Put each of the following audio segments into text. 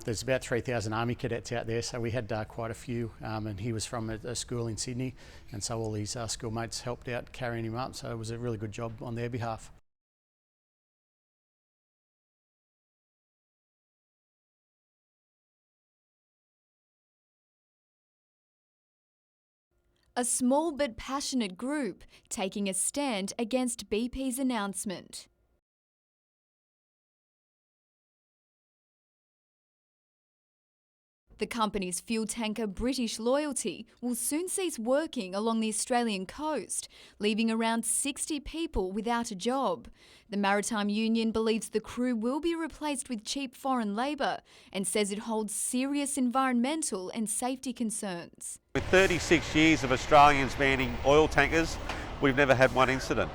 There's about 3,000 Army cadets out there, so we had quite a few, and he was from a school in Sydney, and so all his schoolmates helped out carrying him up, so it was a really good job on their behalf. A small but passionate group taking a stand against BP's announcement. The company's fuel tanker British Loyalty will soon cease working along the Australian coast, leaving around 60 people without a job. The Maritime Union believes the crew will be replaced with cheap foreign labour and says it holds serious environmental and safety concerns. With 36 years of Australians manning oil tankers, we've never had one incident.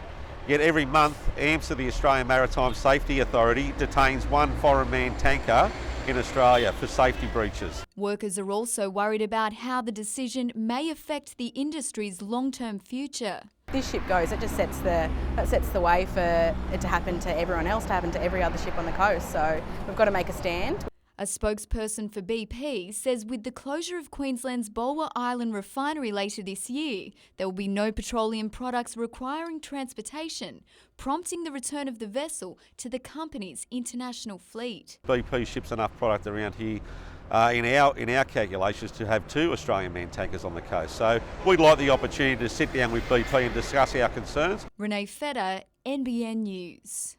Yet every month, AMSA, the Australian Maritime Safety Authority, detains one foreign manned tanker in Australia for safety breaches. Workers are also worried about how the decision may affect the industry's long-term future. This ship goes, it just sets the way for it to happen to everyone else, to happen to every other ship on the coast. So we've got to make a stand. A spokesperson for BP says with the closure of Queensland's Bulwer Island refinery later this year, there will be no petroleum products requiring transportation, prompting the return of the vessel to the company's international fleet. BP ships enough product around here in our calculations to have 2 Australian manned tankers on the coast. So we'd like the opportunity to sit down with BP and discuss our concerns. Renee Feder, NBN News.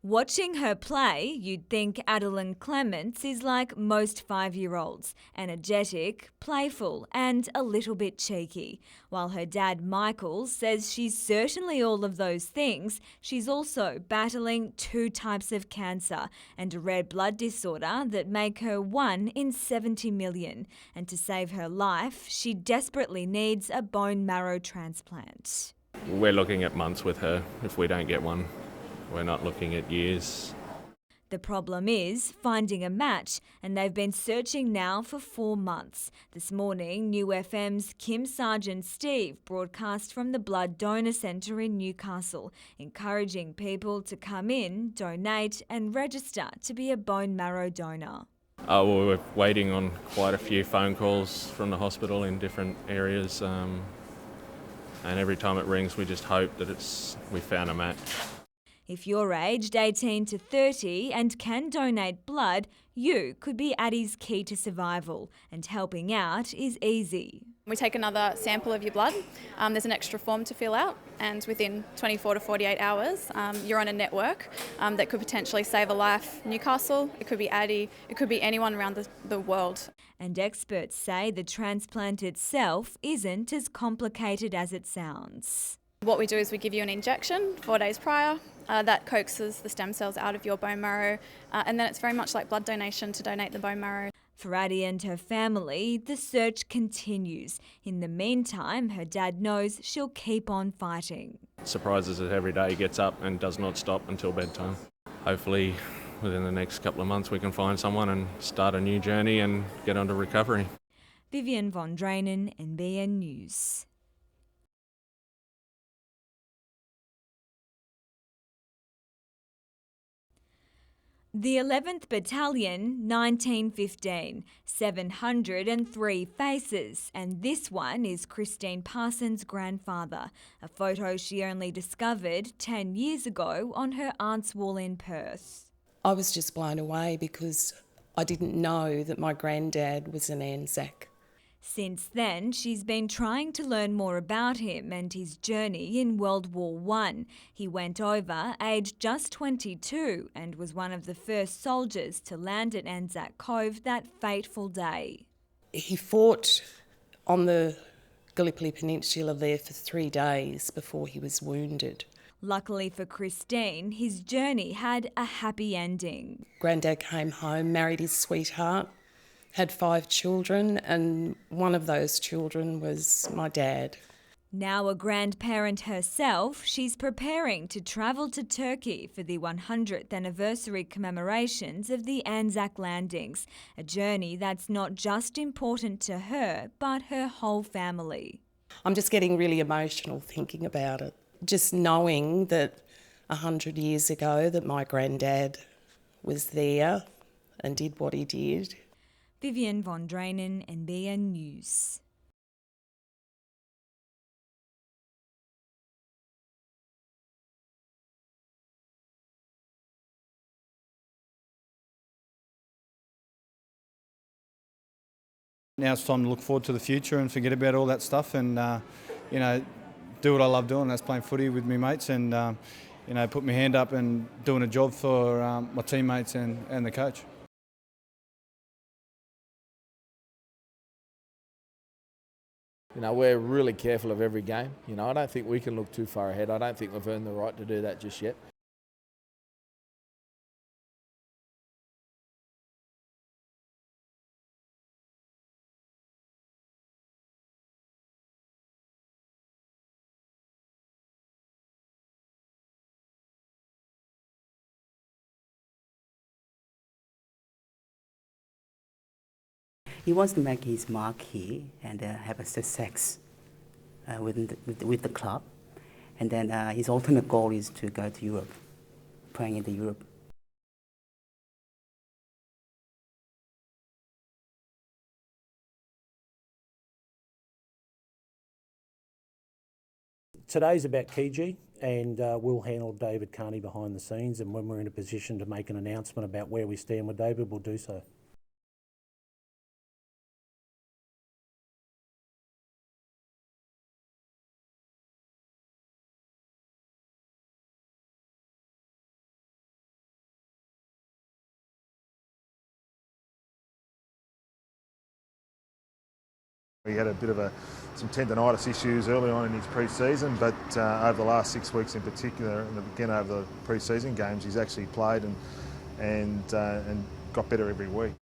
Watching her play, you'd think Adeline Clements is like most 5-year-olds, energetic, playful and a little bit cheeky. While her dad Michael says she's certainly all of those things, she's also battling 2 types of cancer and a red blood disorder that make her 1 in 70 million. And to save her life, she desperately needs a bone marrow transplant. We're looking at months with her if we don't get one. We're not looking at years. The problem is finding a match, and they've been searching now for 4 months. This morning, New FM's Kim Sargent Steve broadcast from the Blood Donor Centre in Newcastle, encouraging people to come in, donate and register to be a bone marrow donor. We're waiting on quite a few phone calls from the hospital in different areas, and every time it rings we just hope that we found a match. If you're aged 18 to 30 and can donate blood, you could be Addie's key to survival, and helping out is easy. We take another sample of your blood. There's an extra form to fill out, and within 24 to 48 hours, you're on a network that could potentially save a life. Newcastle, it could be Addie, it could be anyone around the world. And experts say the transplant itself isn't as complicated as it sounds. What we do is we give you an injection 4 days prior. That coaxes the stem cells out of your bone marrow, and then it's very much like blood donation to donate the bone marrow. For Addie and her family, the search continues. In the meantime, her dad knows she'll keep on fighting. Surprises us every day, gets up and does not stop until bedtime. Hopefully within the next couple of months we can find someone and start a new journey and get on to recovery. Vivian von Drainen, NBN News. The 11th Battalion, 1915, 703 faces, and this one is Christine Parsons' grandfather, a photo she only discovered 10 years ago on her aunt's wall in Perth. I was just blown away because I didn't know that my granddad was an Anzac. Since then, she's been trying to learn more about him and his journey in World War I. He went over aged just 22 and was one of the first soldiers to land at Anzac Cove that fateful day. He fought on the Gallipoli Peninsula there for 3 days before he was wounded. Luckily for Christine, his journey had a happy ending. Granddad came home, married his sweetheart, had 5 children, and one of those children was my dad. Now a grandparent herself, she's preparing to travel to Turkey for the 100th anniversary commemorations of the Anzac landings, a journey that's not just important to her, but her whole family. I'm just getting really emotional thinking about it. Just knowing that 100 years ago that my granddad was there and did what he did. Vivian von Drainen, NBN News. Now it's time to look forward to the future and forget about all that stuff and, do what I love doing. That's playing footy with my mates and, put my hand up and doing a job for my teammates and the coach. We're really careful of every game. I don't think we can look too far ahead. I don't think we've earned the right to do that just yet. He wants to make his mark here and have a success with the club. And then his ultimate goal is to go to Europe, playing in Europe. Today's about Kiji, and we'll handle David Carney behind the scenes, and when we're in a position to make an announcement about where we stand with David, we'll do so. He had a bit of some tendinitis issues early on in his pre-season, but over the last 6 weeks in particular, and again over the pre-season games, he's actually played and got better every week.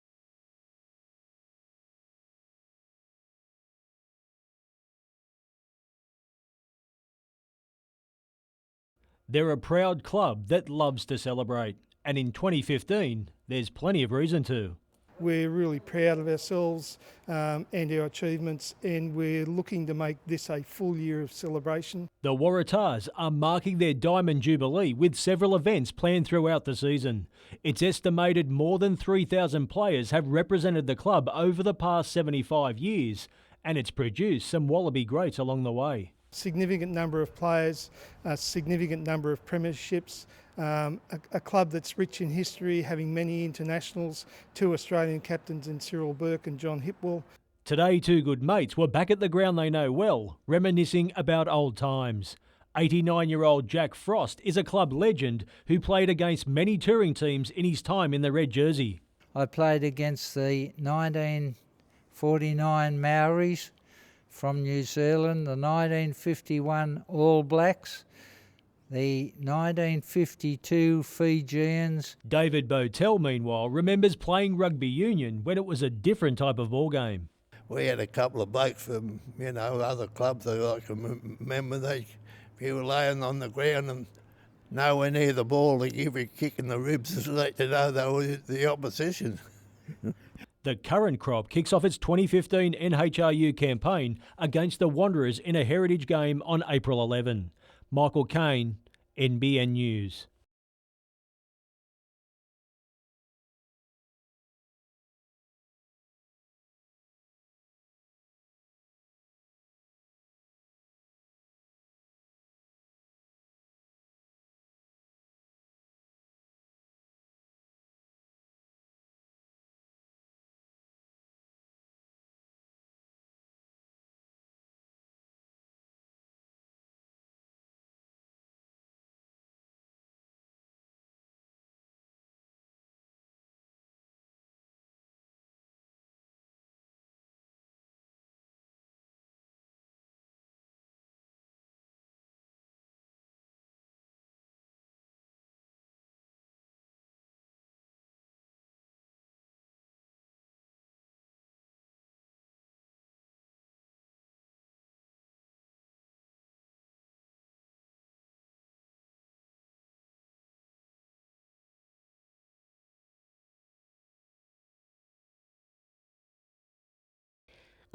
They're a proud club that loves to celebrate, and in 2015, there's plenty of reason to. We're really proud of ourselves and our achievements, and we're looking to make this a full year of celebration. The Waratahs are marking their Diamond Jubilee with several events planned throughout the season. It's estimated more than 3,000 players have represented the club over the past 75 years, and it's produced some Wallaby greats along the way. Significant number of players, a significant number of premierships, a club that's rich in history, having many internationals, 2 Australian captains in Cyril Burke and John Hipwell. Today, 2 good mates were back at the ground they know well, reminiscing about old times. 89-year-old Jack Frost is a club legend who played against many touring teams in his time in the red jersey. I played against the 1949 Maoris from New Zealand, the 1951 All Blacks, the 1952 Fijians. David Botel, meanwhile, remembers playing rugby union when it was a different type of ball game. We had a couple of blokes from, other clubs that I can remember. If you were laying on the ground and nowhere near the ball, they give you a kick in the ribs to let you know they were the opposition. The current crop kicks off its 2015 NHRU campaign against the Wanderers in a heritage game on April 11. Michael Kane, NBN News.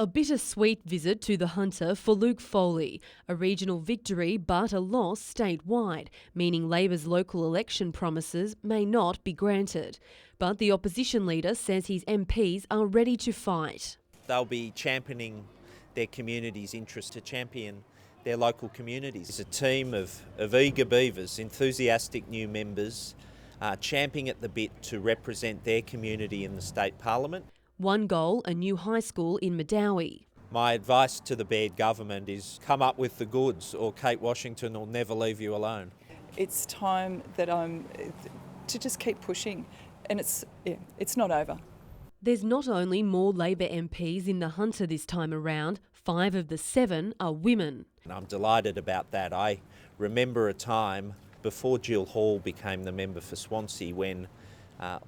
A bittersweet visit to the Hunter for Luke Foley, a regional victory but a loss statewide, meaning Labor's local election promises may not be granted. But the opposition leader says his MPs are ready to fight. They'll be championing their community's interest to champion their local communities. It's a team of eager beavers, enthusiastic new members, champing at the bit to represent their community in the state parliament. One goal, a new high school in Medowie. My advice to the Baird government is come up with the goods or Kate Washington will never leave you alone. It's time that to just keep pushing, and it's not over. There's not only more Labor MPs in the Hunter this time around, 5 of the 7 are women. And I'm delighted about that. I remember a time before Jill Hall became the member for Swansea when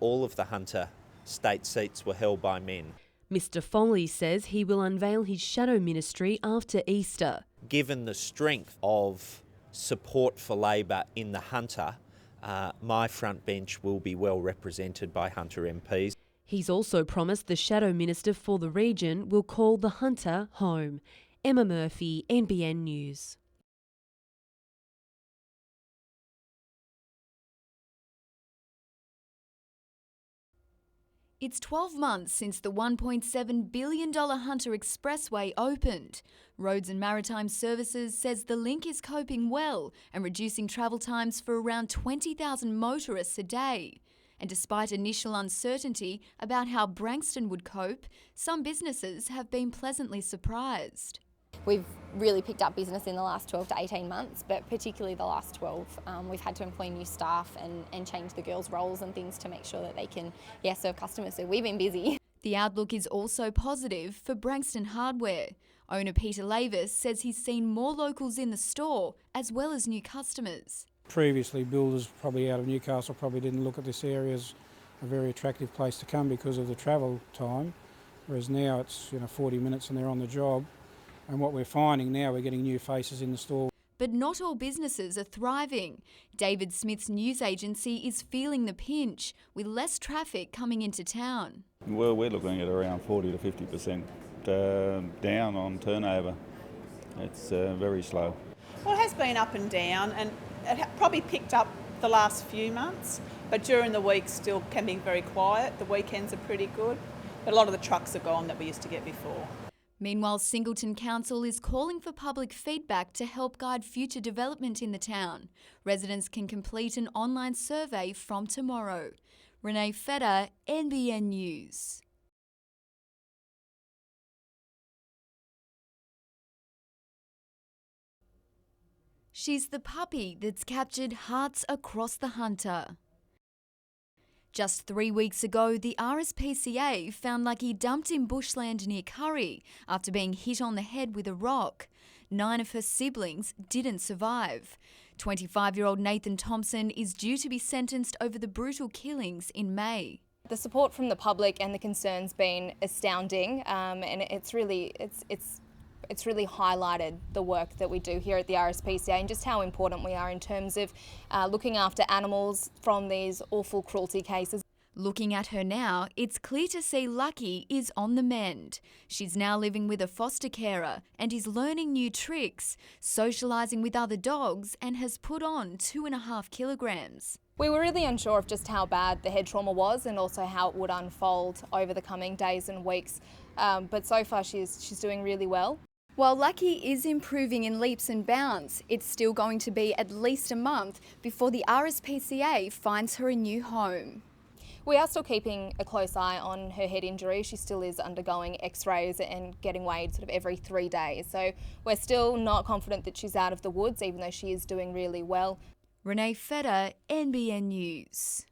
all of the Hunter state seats were held by men. Mr Foley says he will unveil his shadow ministry after Easter. Given the strength of support for Labor in the Hunter, my front bench will be well represented by Hunter MPs. He's also promised the shadow minister for the region will call the Hunter home. Emma Murphy, NBN News. It's 12 months since the $1.7 billion Hunter Expressway opened. Roads and Maritime Services says the link is coping well and reducing travel times for around 20,000 motorists a day. And despite initial uncertainty about how Branxton would cope, some businesses have been pleasantly surprised. We've really picked up business in the last 12 to 18 months, but particularly the last 12. We've had to employ new staff and change the girls' roles and things to make sure that they can serve customers. So we've been busy. The outlook is also positive for Branxton Hardware. Owner Peter Lavis says he's seen more locals in the store as well as new customers. Previously, builders probably out of Newcastle probably didn't look at this area as a very attractive place to come because of the travel time, whereas now it's 40 minutes and they're on the job. And what we're finding now, we're getting new faces in the store. But not all businesses are thriving. David Smith's news agency is feeling the pinch, with less traffic coming into town. Well, we're looking at around 40 to 50% down on turnover. It's very slow. Well, it has been up and down, and it probably picked up the last few months, but during the week still can be very quiet. The weekends are pretty good, but a lot of the trucks are gone that we used to get before. Meanwhile, Singleton Council is calling for public feedback to help guide future development in the town. Residents can complete an online survey from tomorrow. Renee Feder, NBN News. She's the puppy that's captured hearts across the Hunter. Just 3 weeks ago, the RSPCA found Lucky dumped in bushland near Curry after being hit on the head with a rock. 9 of her siblings didn't survive. 25-year-old Nathan Thompson is due to be sentenced over the brutal killings in May. The support from the public and the concern's been astounding, and it's really highlighted the work that we do here at the RSPCA and just how important we are in terms of looking after animals from these awful cruelty cases. Looking at her now, it's clear to see Lucky is on the mend. She's now living with a foster carer and is learning new tricks, socialising with other dogs, and has put on 2.5 kilograms. We were really unsure of just how bad the head trauma was and also how it would unfold over the coming days and weeks, but so far she's doing really well. While Lucky is improving in leaps and bounds, it's still going to be at least a month before the RSPCA finds her a new home. We are still keeping a close eye on her head injury. She still is undergoing x-rays and getting weighed sort of every 3 days. So we're still not confident that she's out of the woods, even though she is doing really well. Renee Feder, NBN News.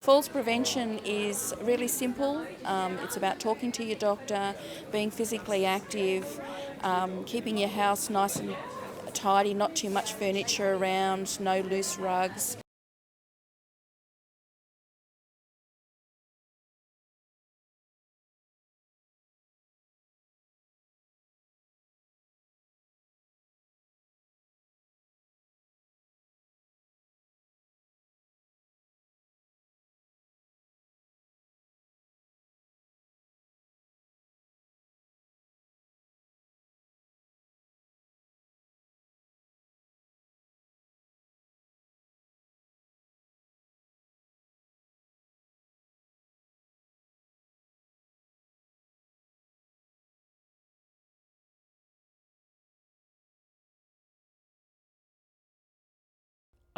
Falls prevention is really simple. It's about talking to your doctor, being physically active, keeping your house nice and tidy, not too much furniture around, no loose rugs.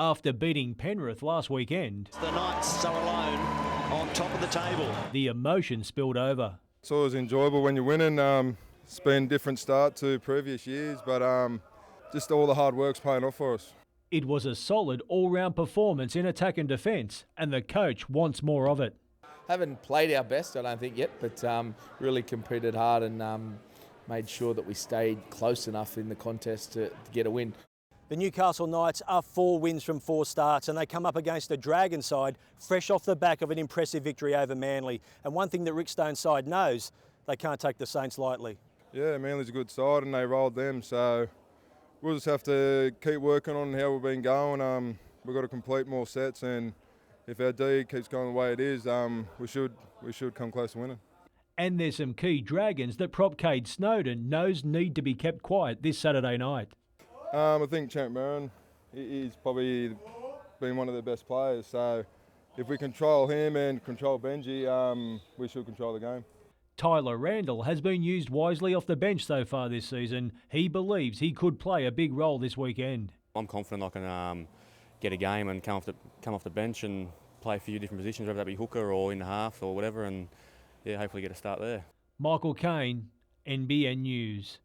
After beating Penrith last weekend, The Knights are alone on top of the table. the emotion spilled over. It's always enjoyable when you're winning. It's been a different start to previous years, but just all the hard work's paying off for us. It was a solid all-round performance in attack and defence, and the coach wants more of it. Haven't played our best, I don't think, yet, but really competed hard and made sure that we stayed close enough in the contest to get a win. The Newcastle Knights are 4 wins from 4 starts, and they come up against the Dragon side fresh off the back of an impressive victory over Manly. And one thing that Rick Stone's side knows, they can't take the Saints lightly. Yeah, Manly's a good side and they rolled them, so we'll just have to keep working on how we've been going. We've got to complete more sets, and if our D keeps going the way it is, we should come close to winning. And there's some key Dragons that prop Cade Snowden knows need to be kept quiet this Saturday night. I think Champ Merrin, he's probably been one of the best players, so if we control him and control Benji, we should control the game. Tyler Randall has been used wisely off the bench so far this season. He believes he could play a big role this weekend. I'm confident I can get a game and come off the bench and play a few different positions, whether that be hooker or in the half or whatever, and yeah, hopefully get a start there. Michael Kane, NBN News.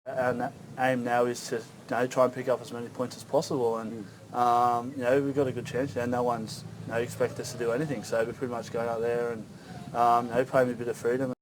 Our aim now is to try and pick up as many points as possible, and we've got a good chance now. No one's expect us to do anything, so we're pretty much going out there and playing a bit of freedom.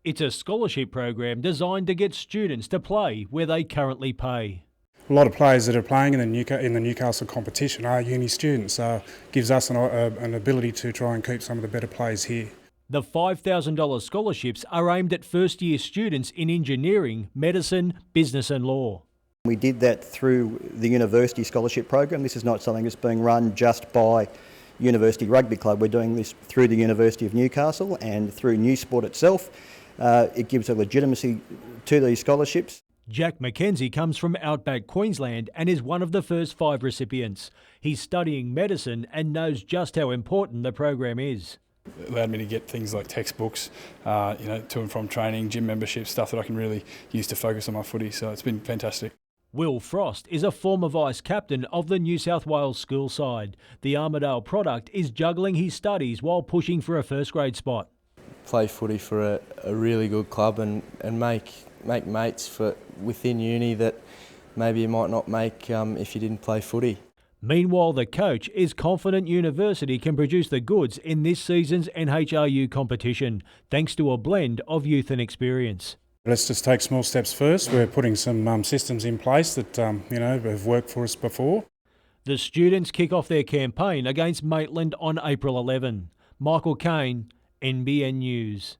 It's a scholarship program designed to get students to play where they currently pay. A lot of players that are playing in the Newcastle competition are uni students, so it gives us an ability to try and keep some of the better players here. The $5,000 scholarships are aimed at first-year students in engineering, medicine, business and law. We did that through the university scholarship program. This is not something that's being run just by University Rugby Club. We're doing this through the University of Newcastle and through New Sport itself. It gives a legitimacy to these scholarships. Jack McKenzie comes from Outback Queensland and is one of the first 5 recipients. He's studying medicine and knows just how important the program is. It allowed me to get things like textbooks, to and from training, gym membership, stuff that I can really use to focus on my footy, so it's been fantastic. Will Frost is a former vice-captain of the New South Wales school side. The Armidale product is juggling his studies while pushing for a first-grade spot. Play footy for a really good club and make mates within uni that maybe you might not make if you didn't play footy. Meanwhile, the coach is confident University can produce the goods in this season's NHRU competition, thanks to a blend of youth and experience. Let's just take small steps first. We're putting some systems in place that have worked for us before. The students kick off their campaign against Maitland on April 11. Michael Kane, NBN News.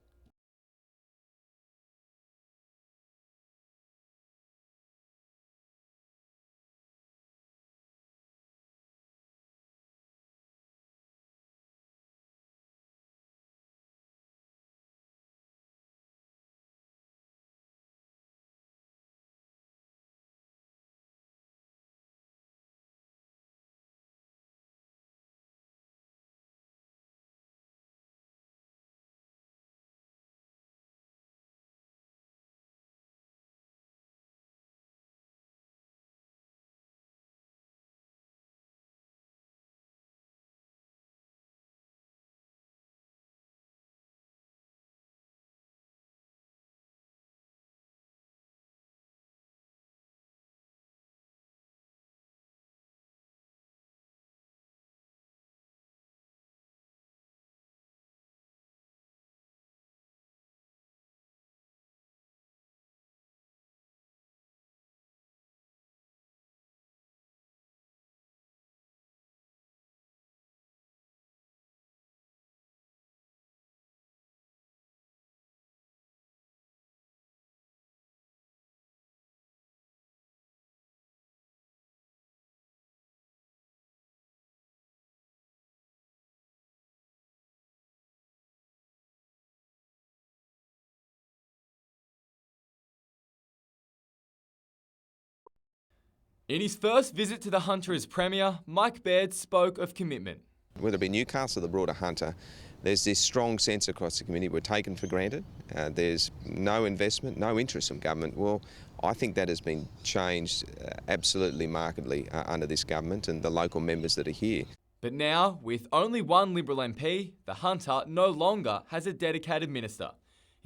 In his first visit to the Hunter as Premier, Mike Baird spoke of commitment. Whether it be Newcastle or the broader Hunter, there's this strong sense across the community we're taken for granted. There's no investment, no interest from government. Well, I think that has been changed absolutely markedly under this government and the local members that are here. But now, with only one Liberal MP, the Hunter no longer has a dedicated minister.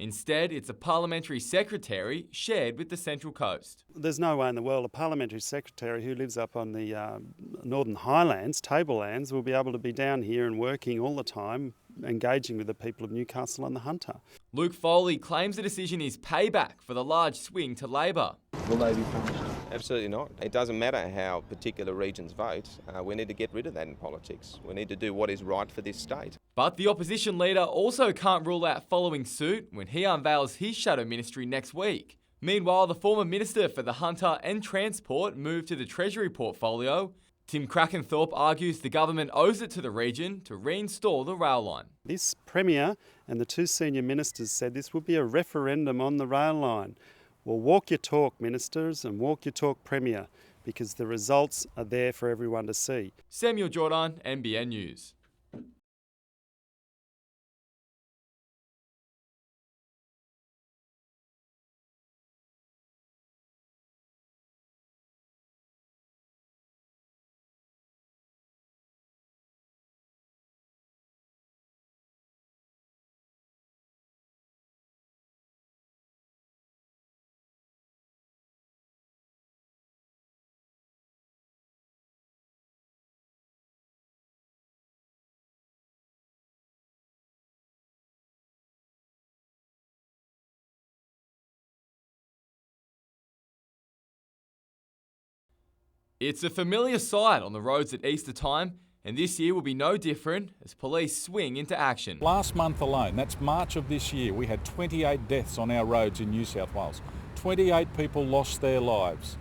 Instead, it's a parliamentary secretary shared with the Central Coast. There's no way in the world a parliamentary secretary who lives up on the Northern Highlands, tablelands, will be able to be down here and working all the time, engaging with the people of Newcastle and the Hunter. Luke Foley claims the decision is payback for the large swing to Labor. Will they be punished? Absolutely not. It doesn't matter how particular regions vote. We need to get rid of that in politics. We need to do what is right for this state. But the opposition leader also can't rule out following suit when he unveils his shadow ministry next week. Meanwhile, the former Minister for the Hunter and Transport moved to the Treasury portfolio. Tim Krakenthorpe argues the government owes it to the region to reinstall the rail line. This Premier and the two senior ministers said this would be a referendum on the rail line. Well, walk your talk, ministers, and walk your talk, Premier, because the results are there for everyone to see. Samuel Jordan, NBN News. It's a familiar sight on the roads at Easter time, and this year will be no different as police swing into action. Last month alone, that's March of this year, we had 28 deaths on our roads in New South Wales. 28 people lost their lives.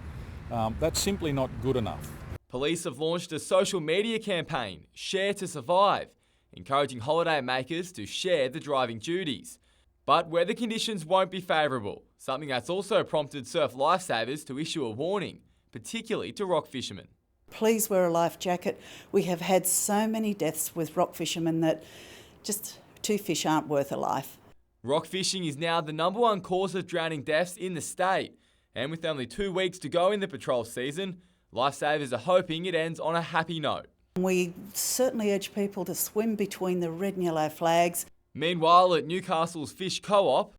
That's simply not good enough. Police have launched a social media campaign, Share to Survive, encouraging holiday makers to share the driving duties. But weather conditions won't be favourable, something that's also prompted surf lifesavers to issue a warning, particularly to rock fishermen. Please wear a life jacket. We have had so many deaths with rock fishermen that just two fish aren't worth a life. Rock fishing is now the #1 cause of drowning deaths in the state. And with only 2 weeks to go in the patrol season, lifesavers are hoping it ends on a happy note. We certainly urge people to swim between the red and yellow flags. Meanwhile, at Newcastle's Fish Co-op,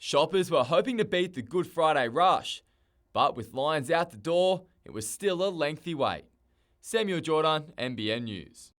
shoppers were hoping to beat the Good Friday rush, but with lines out the door, it was still a lengthy wait. Samuel Jordan, NBN News.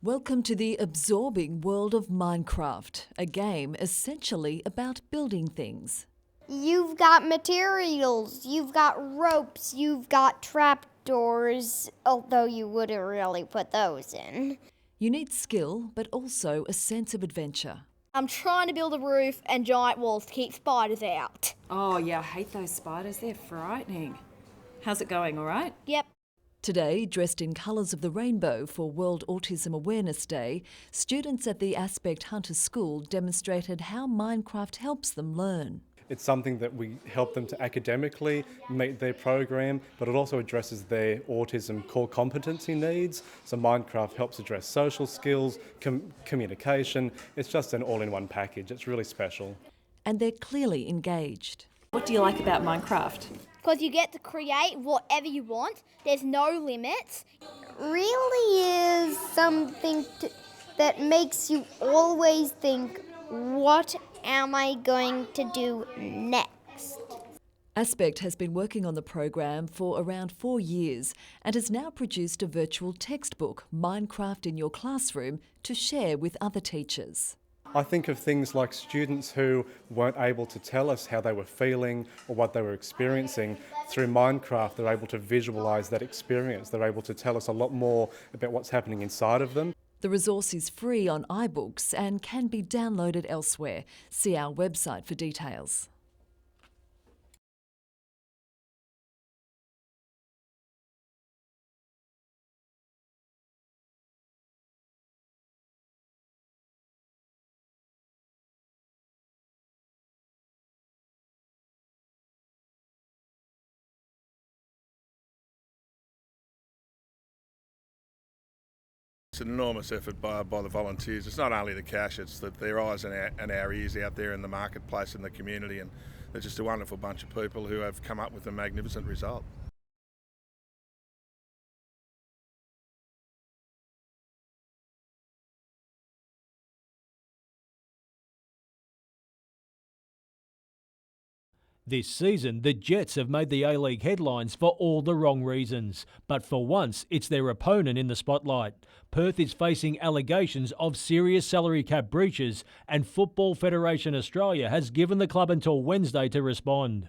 Welcome to the absorbing world of Minecraft, a game essentially about building things. You've got materials, you've got ropes, you've got trapdoors, although you wouldn't really put those in. You need skill, but also a sense of adventure. I'm trying to build a roof and giant walls to keep spiders out. Oh yeah, I hate those spiders, they're frightening. How's it going, all right? Yep. Today, dressed in colours of the rainbow for World Autism Awareness Day, students at the Aspect Hunter School demonstrated how Minecraft helps them learn. It's something that we help them to academically meet their program, but it also addresses their autism core competency needs. So Minecraft helps address social skills, communication. It's just an all-in-one package. It's really special. And they're clearly engaged. What do you like about Minecraft? Because you get to create whatever you want. There's no limits. Really is something that makes you always think, what am I going to do next? Aspect has been working on the program for around 4 years and has now produced a virtual textbook, Minecraft in Your Classroom, to share with other teachers. I think of things like students who weren't able to tell us how they were feeling or what they were experiencing. Through Minecraft, they're able to visualise that experience. They're able to tell us a lot more about what's happening inside of them. The resource is free on iBooks and can be downloaded elsewhere. See our website for details. It's an enormous effort by the volunteers. It's not only the cash, it's that their eyes and our ears out there in the marketplace and the community, and they're just a wonderful bunch of people who have come up with a magnificent result. This season, the Jets have made the A-League headlines for all the wrong reasons. But for once, it's their opponent in the spotlight. Perth is facing allegations of serious salary cap breaches, and Football Federation Australia has given the club until Wednesday to respond.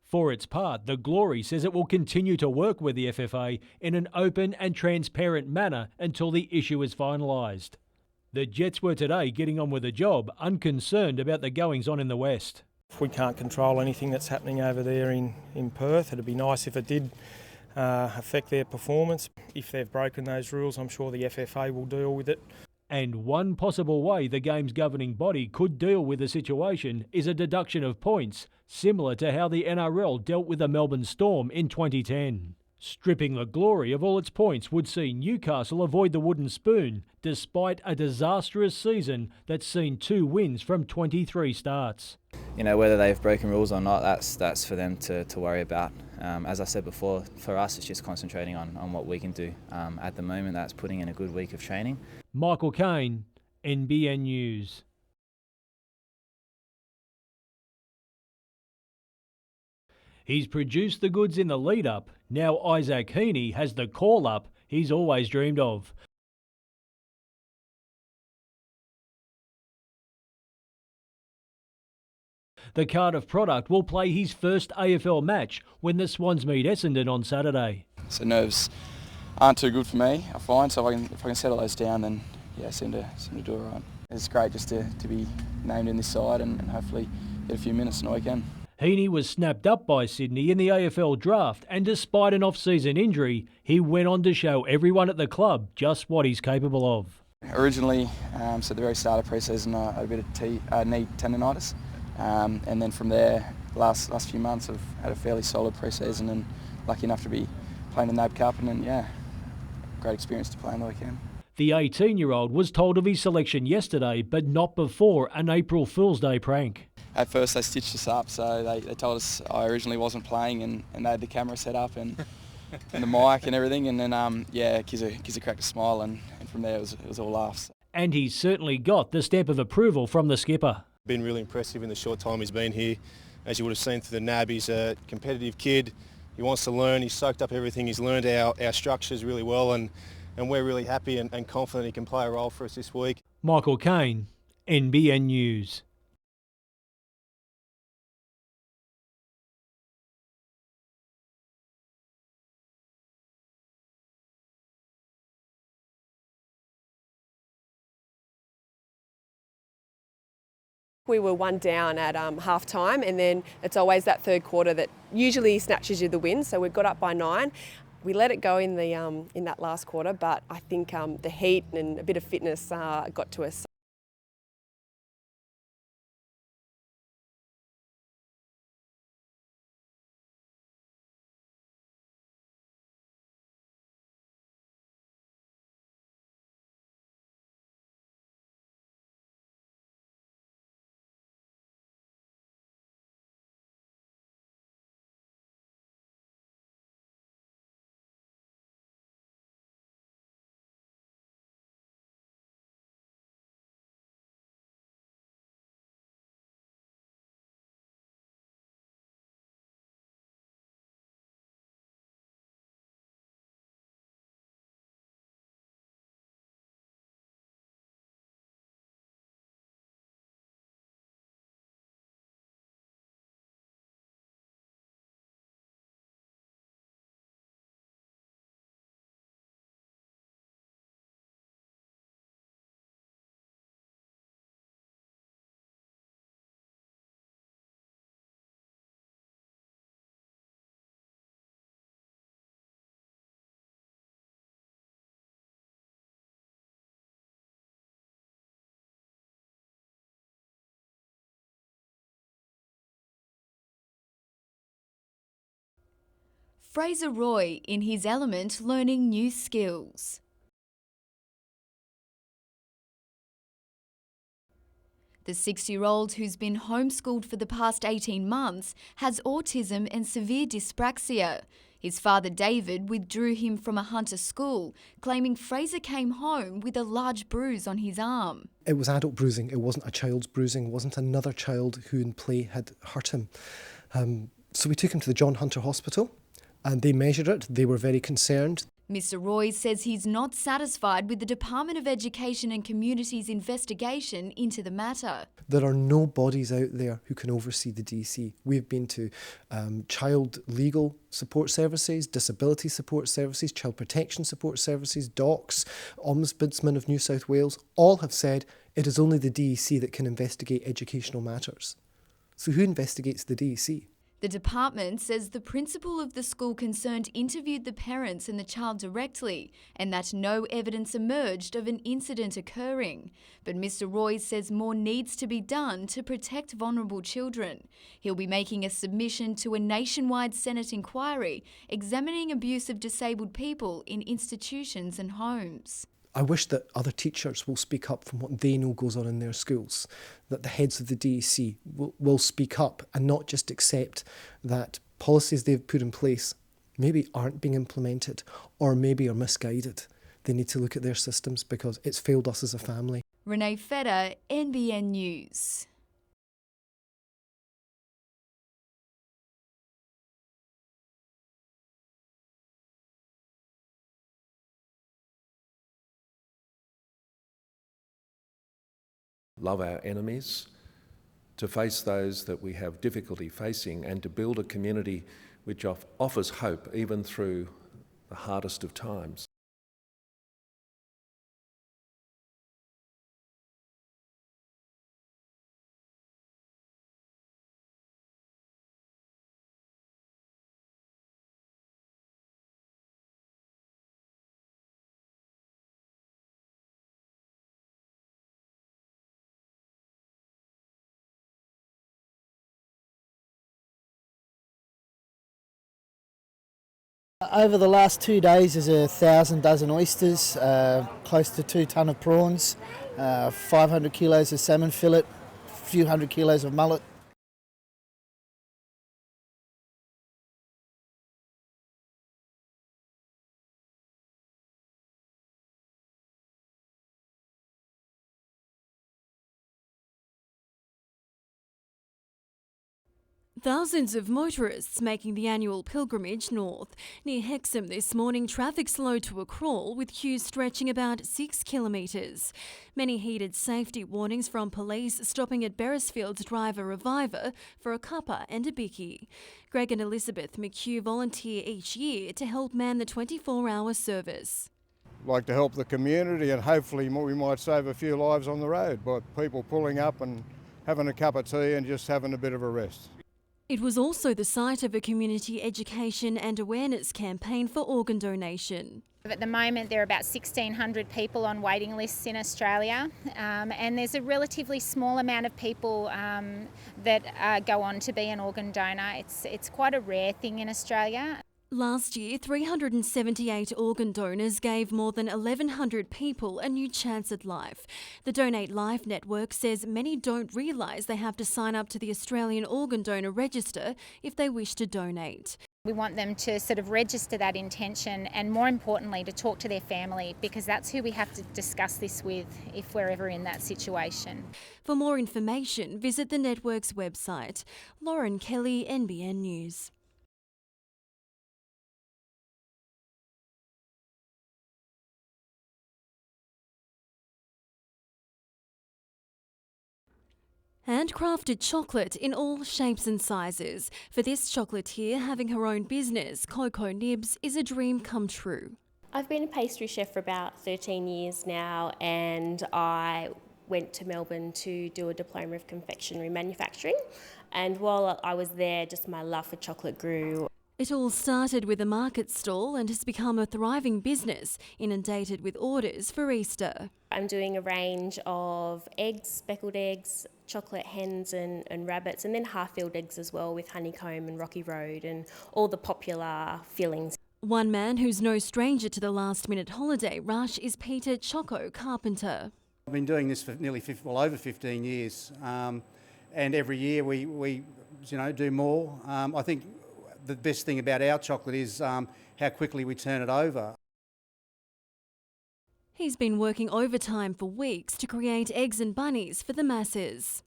For its part, the Glory says it will continue to work with the FFA in an open and transparent manner until the issue is finalised. The Jets were today getting on with the job, unconcerned about the goings-on in the West. We can't control anything that's happening over there in Perth. It'd be nice if it did affect their performance. If they've broken those rules, I'm sure the FFA will deal with it. And one possible way the game's governing body could deal with the situation is a deduction of points, similar to how the NRL dealt with the Melbourne Storm in 2010. Stripping the Glory of all its points would see Newcastle avoid the wooden spoon, despite a disastrous season that's seen 2 wins from 23 starts. You know, whether they've broken rules or not, that's for them to worry about. As I said before, for us it's just concentrating on what we can do. At the moment, that's putting in a good week of training. Michael Kane, NBN News. He's produced the goods in the lead-up. Now Isaac Heaney has the call-up he's always dreamed of. The Cardiff product will play his first AFL match when the Swans meet Essendon on Saturday. So nerves aren't too good for me, I find, so if I can settle those down, then yeah, seem to do all right. It's great just to be named in this side and hopefully get a few minutes on the weekend. Heaney was snapped up by Sydney in the AFL draft, and despite an off-season injury, he went on to show everyone at the club just what he's capable of. Originally, so at the very start of pre-season, I had a bit of knee tendonitis, and then from there, last few months, I've had a fairly solid pre-season and lucky enough to be playing the NAB Cup, and then yeah, great experience to play on the weekend. The 18-year-old was told of his selection yesterday, but not before an April Fool's Day prank. At first they stitched us up, so they told us I originally wasn't playing, and they had the camera set up and the mic and everything, and then yeah, kids cracked a smile, and from there it was all laughs. And he's certainly got the stamp of approval from the skipper. Been really impressive in the short time he's been here. As you would have seen through the NAB, he's a competitive kid. He wants to learn. He's soaked up everything. He's learned our structures really well, and we're really happy and confident he can play a role for us this week. Michael Kane, NBN News. We were 1 down at half time, and then it's always that third quarter that usually snatches you the win. So we've got up by 9. We let it go in that last quarter, but I think the heat and a bit of fitness got to us. Fraser Roy in his element learning new skills. The 6-year-old who's been homeschooled for the past 18 months has autism and severe dyspraxia. His father David withdrew him from a Hunter school, claiming Fraser came home with a large bruise on his arm. It was adult bruising, it wasn't a child's bruising, it wasn't another child who in play had hurt him. So we took him to the John Hunter Hospital and they measured it, they were very concerned. Mr. Roy says he's not satisfied with the Department of Education and Community's investigation into the matter. There are no bodies out there who can oversee the DC. We've been to child legal support services, disability support services, child protection support services, DOCS, Ombudsman of New South Wales. All have said it is only the DEC that can investigate educational matters. So who investigates the DEC? The department says the principal of the school concerned interviewed the parents and the child directly and that no evidence emerged of an incident occurring. But Mr. Roy says more needs to be done to protect vulnerable children. He'll be making a submission to a nationwide Senate inquiry examining abuse of disabled people in institutions and homes. I wish that other teachers will speak up from what they know goes on in their schools, that the heads of the DEC will speak up and not just accept that policies they've put in place maybe aren't being implemented or maybe are misguided. They need to look at their systems because it's failed us as a family. Renee Feder, NBN News. Love our enemies, to face those that we have difficulty facing, and to build a community which offers hope even through the hardest of times. Over the last 2 days there's 1,000 dozen oysters, close to 2 tonne of prawns, 500 kilos of salmon fillet, a few hundred kilos of mullet. Thousands of motorists making the annual pilgrimage north. Near Hexham this morning, traffic slowed to a crawl with queues stretching about 6 kilometres. Many heeded safety warnings from police stopping at Beresfield's Driver Reviver for a cuppa and a bicky. Greg and Elizabeth McHugh volunteer each year to help man the 24-hour service. Like to help the community and hopefully we might save a few lives on the road by people pulling up and having a cup of tea and just having a bit of a rest. It was also the site of a community education and awareness campaign for organ donation. At the moment there are about 1,600 people on waiting lists in Australia and there's a relatively small amount of people that go on to be an organ donor. It's quite a rare thing in Australia. Last year, 378 organ donors gave more than 1,100 people a new chance at life. The Donate Life network says many don't realise they have to sign up to the Australian Organ Donor Register if they wish to donate. We want them to sort of register that intention and, more importantly, to talk to their family, because that's who we have to discuss this with if we're ever in that situation. For more information, visit the network's website. Lauren Kelly, NBN News. Handcrafted chocolate in all shapes and sizes. For this chocolatier, having her own business, Cocoa Nibs, is a dream come true. I've been a pastry chef for about 13 years now, and I went to Melbourne to do a diploma of confectionery manufacturing. And while I was there, just my love for chocolate grew. It all started with a market stall and has become a thriving business, inundated with orders for Easter. I'm doing a range of eggs, speckled eggs, chocolate hens and rabbits, and then half-filled eggs as well with honeycomb and rocky road and all the popular fillings. One man who's no stranger to the last-minute holiday rush is Peter Choco Carpenter. I've been doing this for over 15 years, and every year we do more. I think the best thing about our chocolate is how quickly we turn it over. He's been working overtime for weeks to create eggs and bunnies for the masses.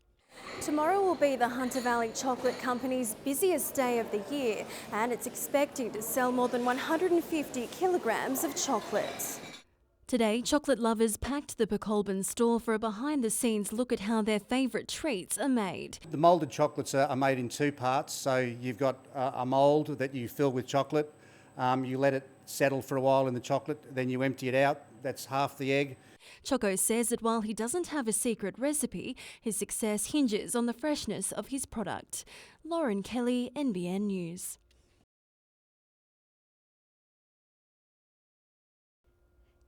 Tomorrow will be the Hunter Valley Chocolate Company's busiest day of the year, and it's expecting to sell more than 150 kilograms of chocolate. Today, chocolate lovers packed the Pecolban store for a behind-the-scenes look at how their favourite treats are made. The moulded chocolates are made in two parts. So you've got a mould that you fill with chocolate. You let it settle for a while in the chocolate, then you empty it out. That's half the egg. Choco says that while he doesn't have a secret recipe, his success hinges on the freshness of his product. Lauren Kelly, NBN News.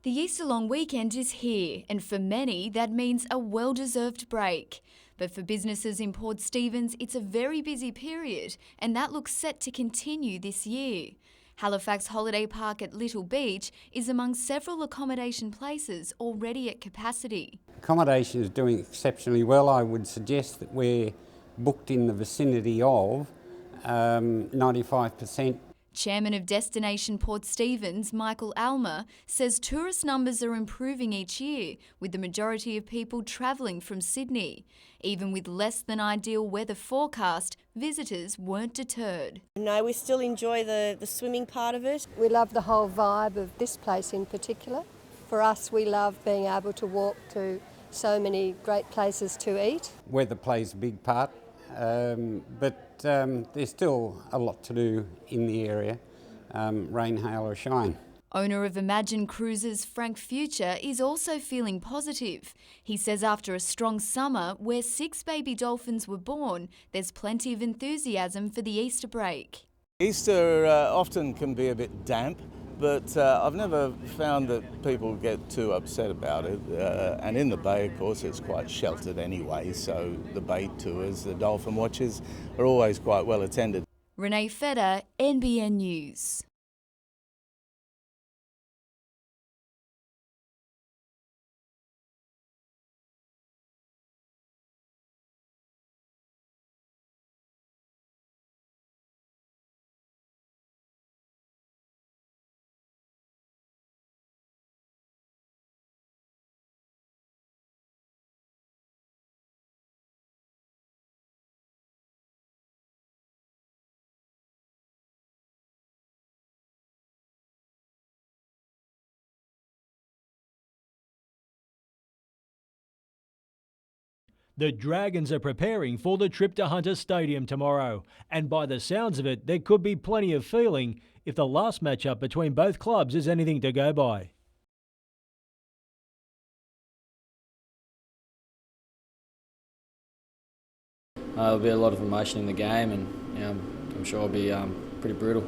The Easter long weekend is here, and for many that means a well-deserved break. But for businesses in Port Stephens, it's a very busy period, and that looks set to continue this year. Halifax Holiday Park at Little Beach is among several accommodation places already at capacity. Accommodation is doing exceptionally well. I would suggest that we're booked in the vicinity of 95%. Chairman of Destination Port Stephens, Michael Almer, says tourist numbers are improving each year, with the majority of people travelling from Sydney. Even with less than ideal weather forecast, visitors weren't deterred. No, we still enjoy the swimming part of it. We love the whole vibe of this place in particular. For us, we love being able to walk to so many great places to eat. Weather plays a big part, but there's still a lot to do in the area, rain, hail or shine. Owner of Imagine Cruises, Frank Future, is also feeling positive. He says after a strong summer where 6 baby dolphins were born, there's plenty of enthusiasm for the Easter break. Easter often can be a bit damp, but I've never found that people get too upset about it. And in the bay, of course, it's quite sheltered anyway, so the bay tours, the dolphin watches are always quite well attended. Renee Feder, NBN News. The Dragons are preparing for the trip to Hunter Stadium tomorrow, and by the sounds of it, there could be plenty of feeling if the last matchup between both clubs is anything to go by. There'll be a lot of emotion in the game, and I'm sure it'll be pretty brutal.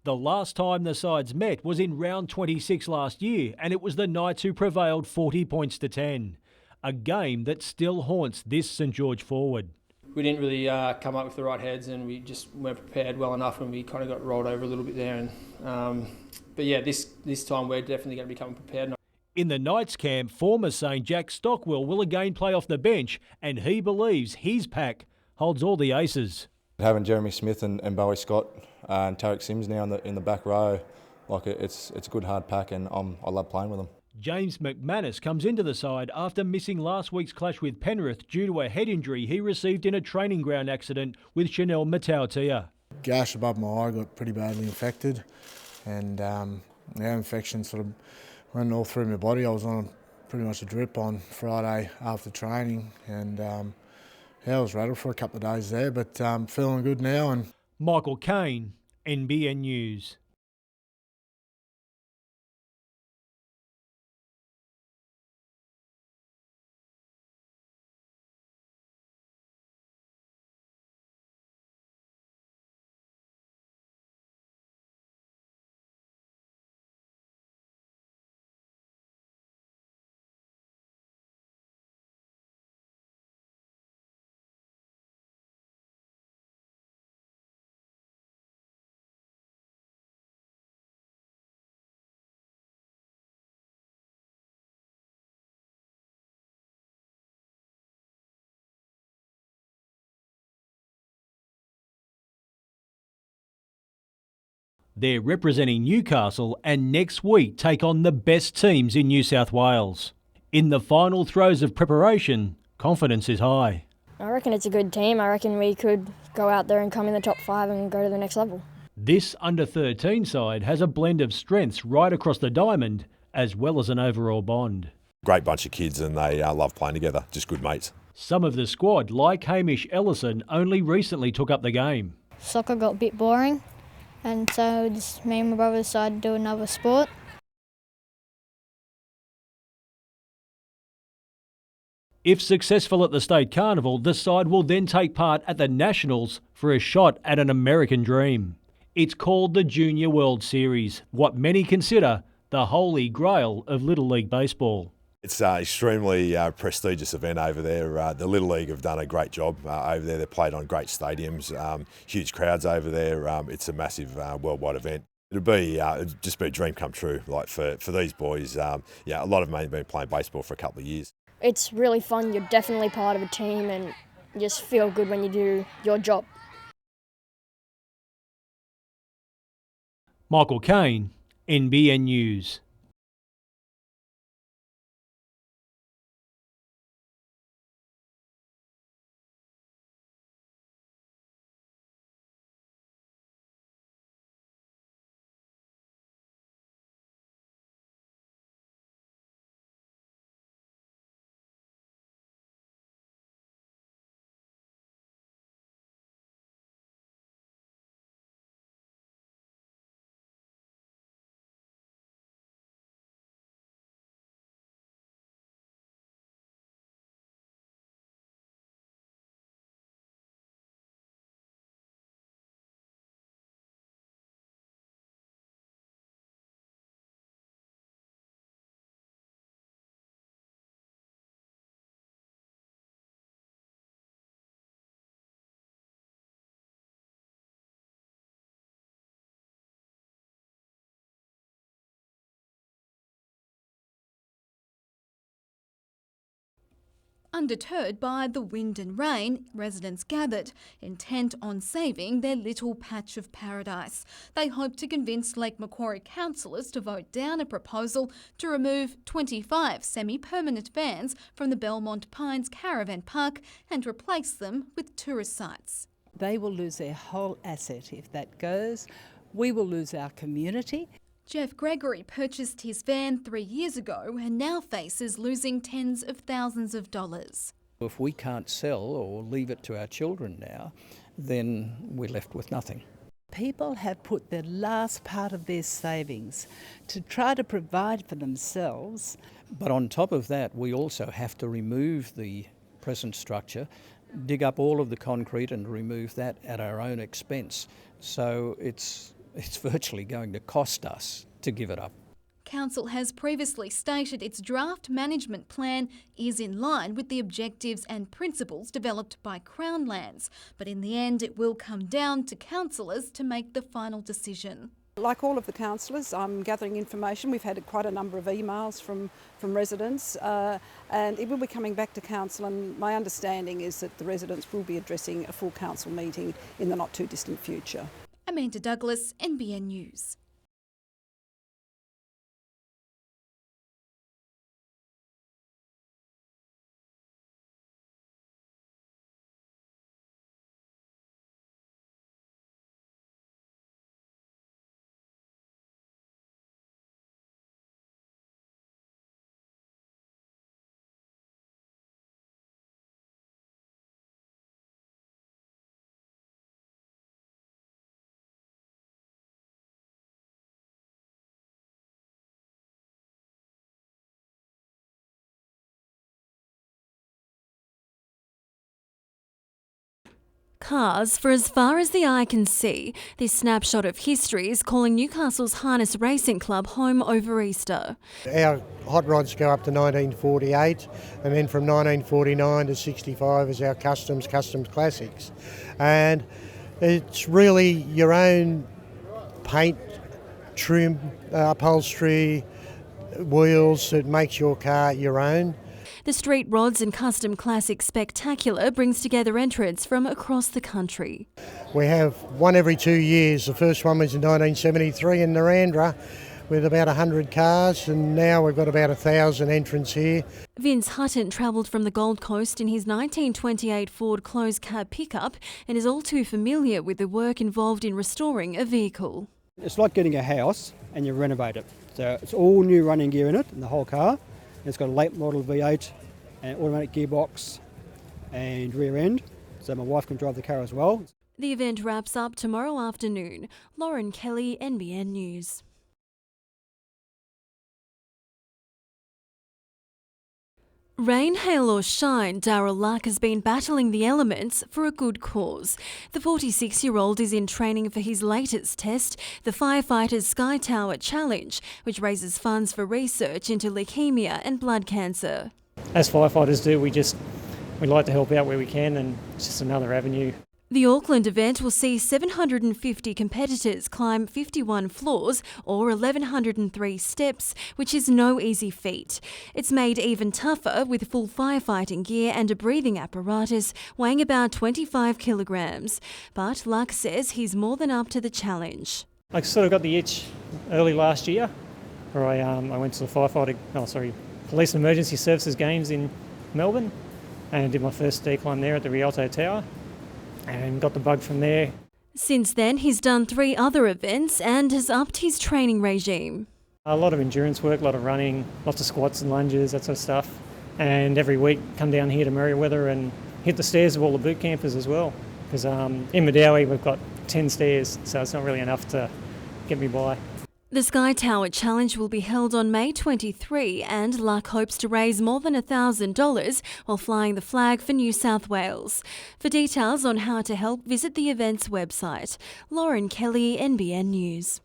The last time the sides met was in round 26 last year, and it was the Knights who prevailed 40 points to 10. A game that still haunts this St George forward. We didn't really come up with the right heads, and we just weren't prepared well enough, and we kind of got rolled over a little bit there. But yeah, this time we're definitely going to be coming prepared. In the Knights camp, former St Jack Stockwell will again play off the bench, and he believes his pack holds all the aces. Having Jeremy Smith and Bowie Scott and Tarek Sims now in the back row, like it's a good hard pack, and I love playing with them. James McManus comes into the side after missing last week's clash with Penrith due to a head injury he received in a training ground accident with Chanel Matautia. Gash above my eye got pretty badly infected, and the infection sort of ran all through my body. I was on pretty much a drip on Friday after training, and I was rattled for a couple of days there, but feeling good now. And Michael Kane, NBN News. They're representing Newcastle and next week take on the best teams in New South Wales. In the final throes of preparation, confidence is high. I reckon it's a good team. I reckon we could go out there and come in the top 5 and go to the next level. This under-13 side has a blend of strengths right across the diamond, as well as an overall bond. Great bunch of kids and they love playing together, just good mates. Some of the squad, like Hamish Ellison, only recently took up the game. Soccer got a bit boring, and so just me and my brother decided to do another sport. If successful at the State Carnival, the side will then take part at the Nationals for a shot at an American dream. It's called the Junior World Series, what many consider the holy grail of Little League baseball. It's an extremely prestigious event over there. The Little League have done a great job over there. They've played on great stadiums, huge crowds over there. It's a massive worldwide event. It'd just be a dream come true. Like for these boys, a lot of them have been playing baseball for a couple of years. It's really fun. You're definitely part of a team and you just feel good when you do your job. Michael Kane, NBN News. Undeterred by the wind and rain, residents gathered, intent on saving their little patch of paradise. They hope to convince Lake Macquarie councillors to vote down a proposal to remove 25 semi-permanent vans from the Belmont Pines Caravan Park and replace them with tourist sites. They will lose their whole asset if that goes. We will lose our community. Jeff Gregory purchased his van 3 years ago and now faces losing tens of thousands of dollars. If we can't sell or leave it to our children now, then we're left with nothing. People have put the last part of their savings to try to provide for themselves. But on top of that, we also have to remove the present structure, dig up all of the concrete and remove that at our own expense. So it's virtually going to cost us to give it up. Council has previously stated its draft management plan is in line with the objectives and principles developed by Crown Lands, but in the end it will come down to councillors to make the final decision. Like all of the councillors, I'm gathering information. We've had quite a number of emails from residents and it will be coming back to council, and my understanding is that the residents will be addressing a full council meeting in the not too distant future. Amanda Douglas, NBN News. Cars for as far as the eye can see. This snapshot of history is calling Newcastle's Harness Racing Club home over Easter. Our hot rods go up to 1948, and then from 1949 to 65 is our customs classics. And it's really your own paint, trim, upholstery, wheels that makes your car your own. The Street Rods and Custom Classic Spectacular brings together entrants from across the country. We have one every 2 years. The first one was in 1973 in Narrandera with about 100 cars, and now we've got about 1,000 entrants here. Vince Hutton travelled from the Gold Coast in his 1928 Ford closed cab pickup and is all too familiar with the work involved in restoring a vehicle. It's like getting a house and you renovate it. So it's all new running gear in it, in the whole car. It's got a late model V8 and automatic gearbox and rear end, so my wife can drive the car as well. The event wraps up tomorrow afternoon. Lauren Kelly, NBN News. Rain, hail or shine, Darryl Luck has been battling the elements for a good cause. The 46-year-old is in training for his latest test, the Firefighters Sky Tower Challenge, which raises funds for research into leukemia and blood cancer. As firefighters do, we like to help out where we can, and it's just another avenue. The Auckland event will see 750 competitors climb 51 floors or 1,103 steps, which is no easy feat. It's made even tougher with full firefighting gear and a breathing apparatus weighing about 25 kilograms. But Luck says he's more than up to the challenge. I sort of got the itch early last year, where I went to the Police and Emergency Services Games in Melbourne and did my first decline there at the Rialto Tower, and got the bug from there. Since then, he's done 3 other events and has upped his training regime. A lot of endurance work, a lot of running, lots of squats and lunges, that sort of stuff. And every week come down here to Merriweather and hit the stairs of all the boot campers as well. Because in Madawi we've got 10 stairs, so it's not really enough to get me by. The Sky Tower Challenge will be held on May 23 and Luck hopes to raise more than $1,000 while flying the flag for New South Wales. For details on how to help, visit the event's website. Lauren Kelly, NBN News.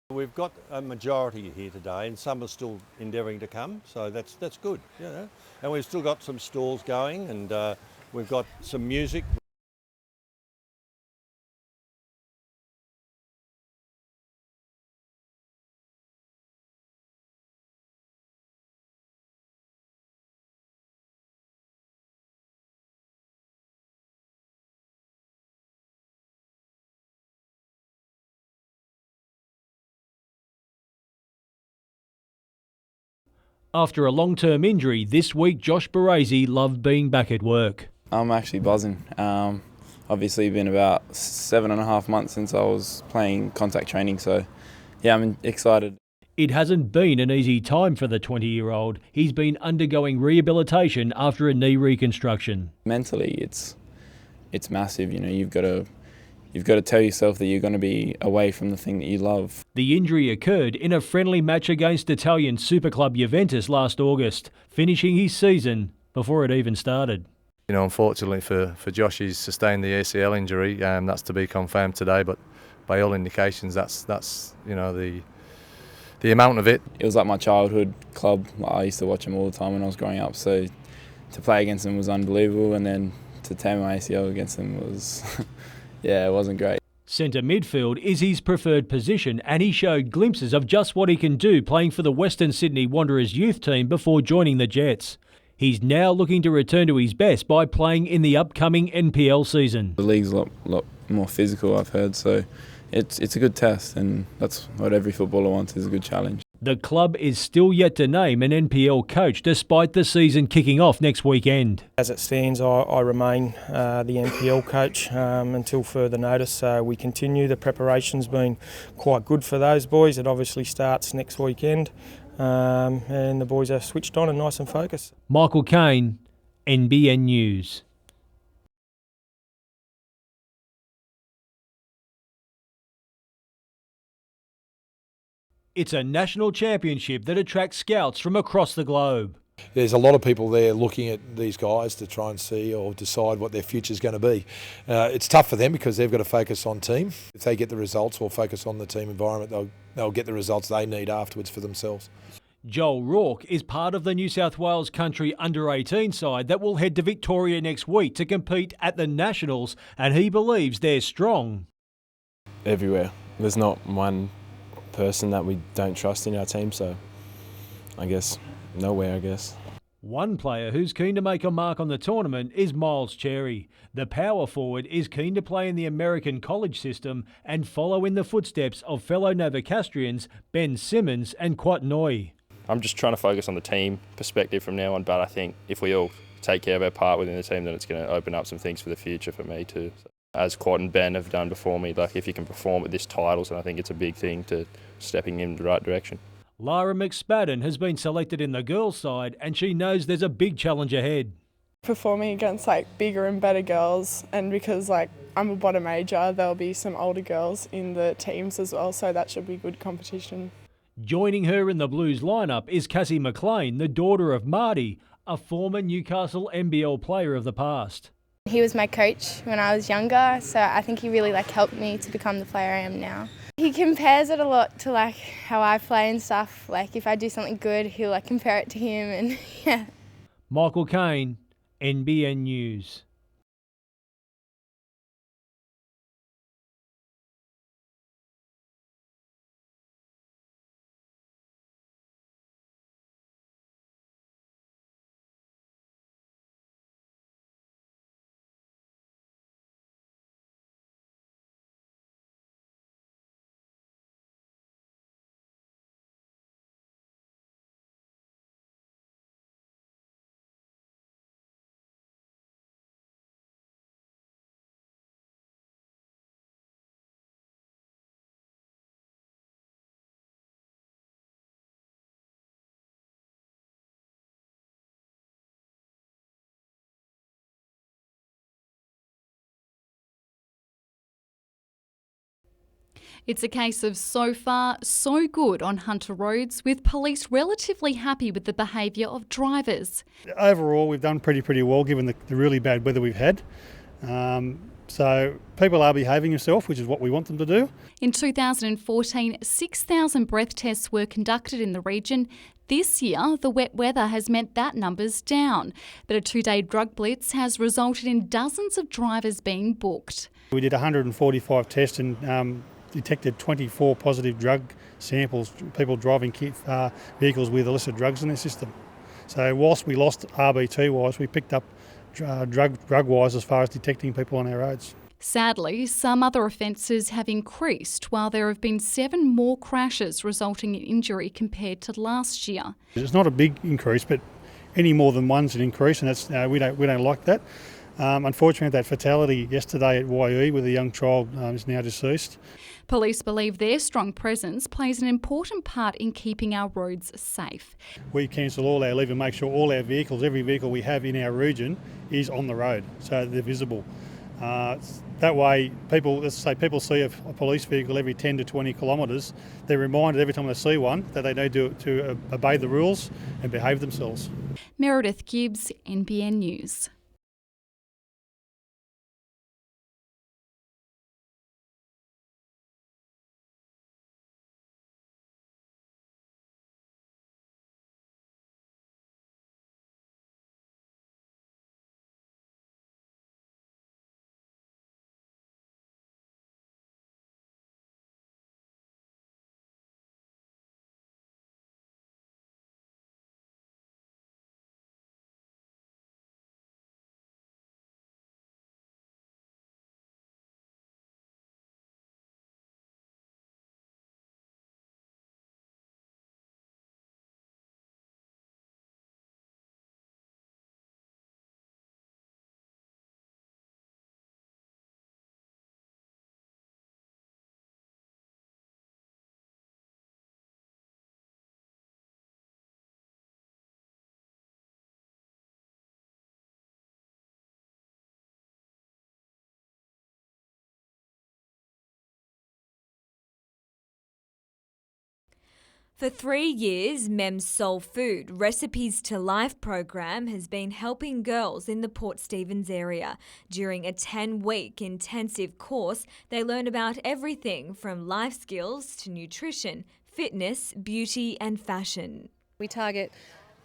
We've got a majority here today, and some are still endeavouring to come, so that's good, you know. And we've still got some stalls going, and we've got some music. After a long-term injury, this week Josh Baresi loved being back at work. I'm actually buzzing. Obviously been about 7.5 months since I was playing contact training, so yeah, I'm excited. It hasn't been an easy time for the 20-year-old. He's been undergoing rehabilitation after a knee reconstruction. Mentally, it's massive. You know, you've got to tell yourself that you're going to be away from the thing that you love. The injury occurred in a friendly match against Italian super club Juventus last August, finishing his season before it even started. You know, unfortunately for Josh, he's sustained the ACL injury, and that's to be confirmed today. But by all indications, that's you know the amount of it. It was like my childhood club. I used to watch them all the time when I was growing up. So to play against them was unbelievable, and then to tear my ACL against them was. Yeah, it wasn't great. Centre midfield is his preferred position, and he showed glimpses of just what he can do playing for the Western Sydney Wanderers youth team before joining the Jets. He's now looking to return to his best by playing in the upcoming NPL season. The league's a lot more physical, I've heard, so it's a good test, and that's what every footballer wants, is a good challenge. The club is still yet to name an NPL coach despite the season kicking off next weekend. As it stands, I remain the NPL coach until further notice. So we continue. The preparation's been quite good for those boys. It obviously starts next weekend, and the boys are switched on and nice and focused. Michael Kane, NBN News. It's a national championship that attracts scouts from across the globe. There's a lot of people there looking at these guys to try and see or decide what their future's going to be. It's tough for them because they've got to focus on team. If they get the results or focus on the team environment, they'll get the results they need afterwards for themselves. Joel Rourke is part of the New South Wales country under-18 side that will head to Victoria next week to compete at the Nationals, and he believes they're strong. Everywhere. There's not one person that we don't trust in our team, so I guess nowhere, I guess. One player who's keen to make a mark on the tournament is Miles Cherry. The power forward is keen to play in the American college system and follow in the footsteps of fellow Novocastrians Ben Simmons and Quatnoy. I'm just trying to focus on the team perspective from now on, but I think if we all take care of our part within the team, then it's going to open up some things for the future for me too. So, as Quat and Ben have done before me, like if you can perform at this titles, then I think it's a big thing to stepping in the right direction. Lara McSpadden has been selected in the girls' side and she knows there's a big challenge ahead. Performing against bigger and better girls, and because I'm a bottom major, there'll be some older girls in the teams as well, so that should be good competition. Joining her in the Blues lineup is Cassie McLean, the daughter of Marty, a former Newcastle NBL player of the past. He was my coach when I was younger, so I think he really helped me to become the player I am now. He compares it a lot to how I play and stuff. If I do something good, he'll compare it to him, and yeah. Michael Kane, NBN News. It's a case of so far, so good on Hunter roads, with police relatively happy with the behaviour of drivers. Overall, we've done pretty well given the really bad weather we've had. So people are behaving themselves, which is what we want them to do. In 2014, 6,000 breath tests were conducted in the region. This year, the wet weather has meant that number's down, but a 2-day drug blitz has resulted in dozens of drivers being booked. We did 145 tests and detected 24 positive drug samples, people driving vehicles with illicit drugs in their system. So whilst we lost RBT-wise, we picked up drug-wise as far as detecting people on our roads. Sadly, some other offences have increased, while there have been 7 more crashes resulting in injury compared to last year. It's not a big increase, but any more than one's an increase, and that's we don't like that. Unfortunately, that fatality yesterday at YE with a young child is now deceased. Police believe their strong presence plays an important part in keeping our roads safe. We cancel all our leave and make sure all our vehicles, every vehicle we have in our region, is on the road, so they're visible. That way, people see a police vehicle every 10 to 20 kilometres. They're reminded every time they see one that they need to obey the rules and behave themselves. Meredith Gibbs, NBN News. For 3 years, MEM's Soul Food Recipes to Life program has been helping girls in the Port Stephens area. During a 10-week intensive course, they learn about everything from life skills to nutrition, fitness, beauty and fashion. We target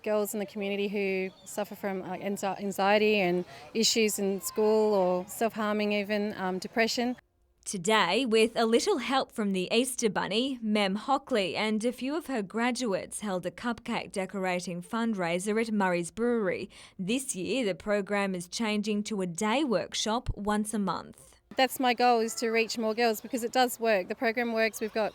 girls in the community who suffer from anxiety and issues in school or self-harming even, depression. Today, with a little help from the Easter Bunny, Mem Hockley and a few of her graduates held a cupcake decorating fundraiser at Murray's Brewery. This year, the program is changing to a day workshop once a month. That's my goal, is to reach more girls because it does work. The program works. We've got,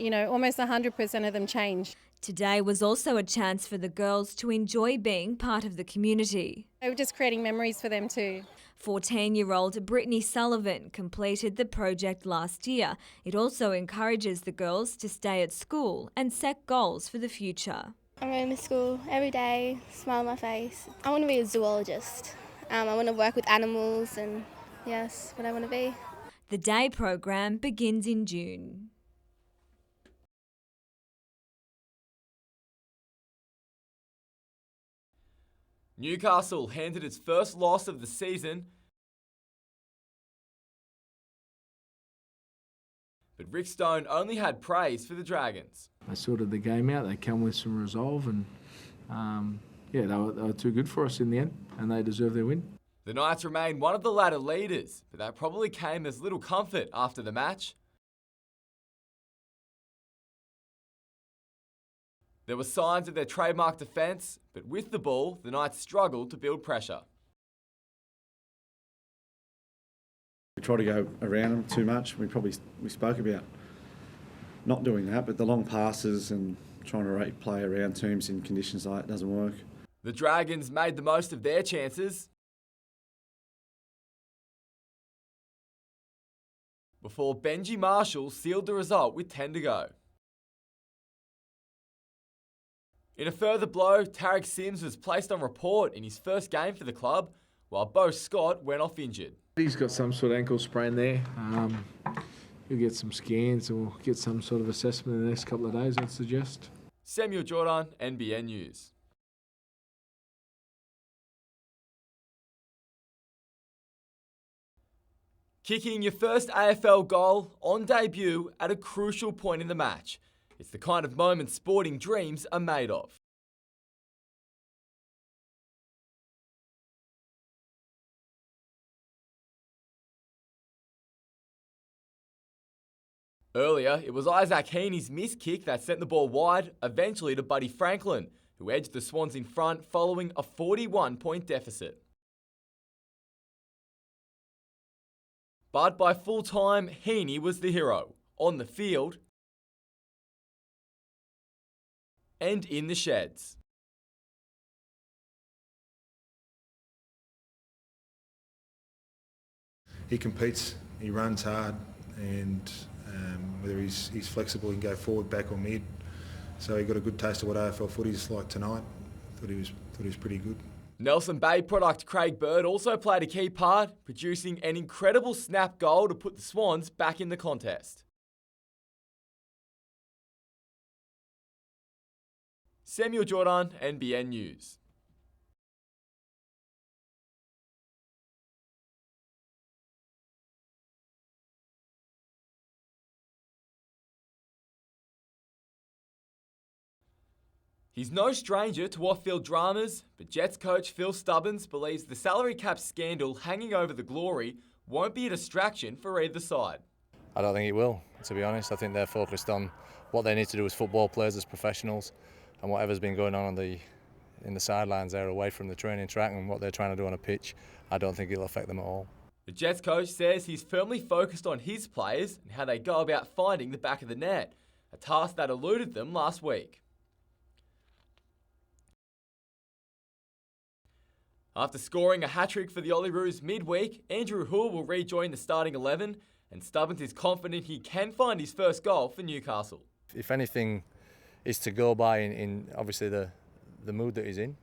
almost 100% of them change. Today was also a chance for the girls to enjoy being part of the community. We're just creating memories for them too. 14-year-old Brittany Sullivan completed the project last year. It also encourages the girls to stay at school and set goals for the future. I'm going to school every day, smile on my face. I want to be a zoologist. I want to work with animals and yes, what I want to be. The day program begins in June. Newcastle handed its first loss of the season, but Rick Stone only had praise for the Dragons. They sorted the game out, they come with some resolve and they were too good for us in the end and they deserve their win. The Knights remain one of the ladder leaders, but that probably came as little comfort after the match. There were signs of their trademark defence, but with the ball, the Knights struggled to build pressure. We try to go around them too much. We spoke about not doing that, but the long passes and trying to play around teams in conditions like that doesn't work. The Dragons made the most of their chances before Benji Marshall sealed the result with 10 to go. In a further blow, Tarek Sims was placed on report in his first game for the club, while Bo Scott went off injured. He's got some sort of ankle sprain there. He'll get some scans or get some sort of assessment in the next couple of days, I'd suggest. Samuel Jordan, NBN News. Kicking your first AFL goal on debut at a crucial point in the match. It's the kind of moment sporting dreams are made of. Earlier, it was Isaac Heaney's missed kick that sent the ball wide, eventually to Buddy Franklin, who edged the Swans in front following a 41-point deficit. But by full time, Heaney was the hero, on the field and in the sheds. He competes, he runs hard, and whether he's flexible, he can go forward, back or mid. So he got a good taste of what AFL footy's like tonight. Thought he was pretty good. Nelson Bay product Craig Bird also played a key part, producing an incredible snap goal to put the Swans back in the contest. Samuel Jordan, NBN News. He's no stranger to off-field dramas, but Jets coach Phil Stubbins believes the salary cap scandal hanging over the Glory won't be a distraction for either side. I don't think it will, to be honest. I think they're focused on what they need to do as football players, as professionals, and whatever's been going on in the sidelines there away from the training track and what they're trying to do on a pitch, I don't think it'll affect them at all. The Jets coach says he's firmly focused on his players and how they go about finding the back of the net, a task that eluded them last week. After scoring a hat-trick for the Olyroos midweek, Andrew Hull will rejoin the starting 11, and Stubbins is confident he can find his first goal for Newcastle. If anything is to go by in obviously the mood that he's in,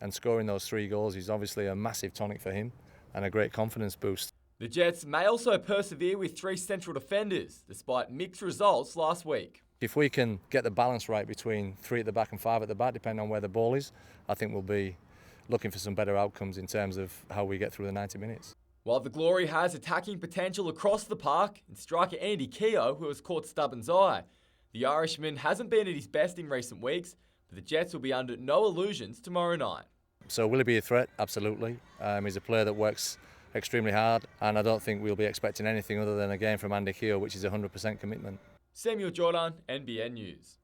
and scoring those 3 goals is obviously a massive tonic for him and a great confidence boost. The Jets may also persevere with 3 central defenders, despite mixed results last week. If we can get the balance right between 3 at the back and 5 at the back, depending on where the ball is, I think we'll be looking for some better outcomes in terms of how we get through the 90 minutes. While the Glory has attacking potential across the park, and striker Andy Keogh, who has caught Stubbins' eye, the Irishman hasn't been at his best in recent weeks, But the Jets will be under no illusions tomorrow night. So will he be a threat? Absolutely. He's a player that works extremely hard, and I don't think we'll be expecting anything other than a game from Andy Keogh, which is 100% commitment. Samuel Jordan, NBN News.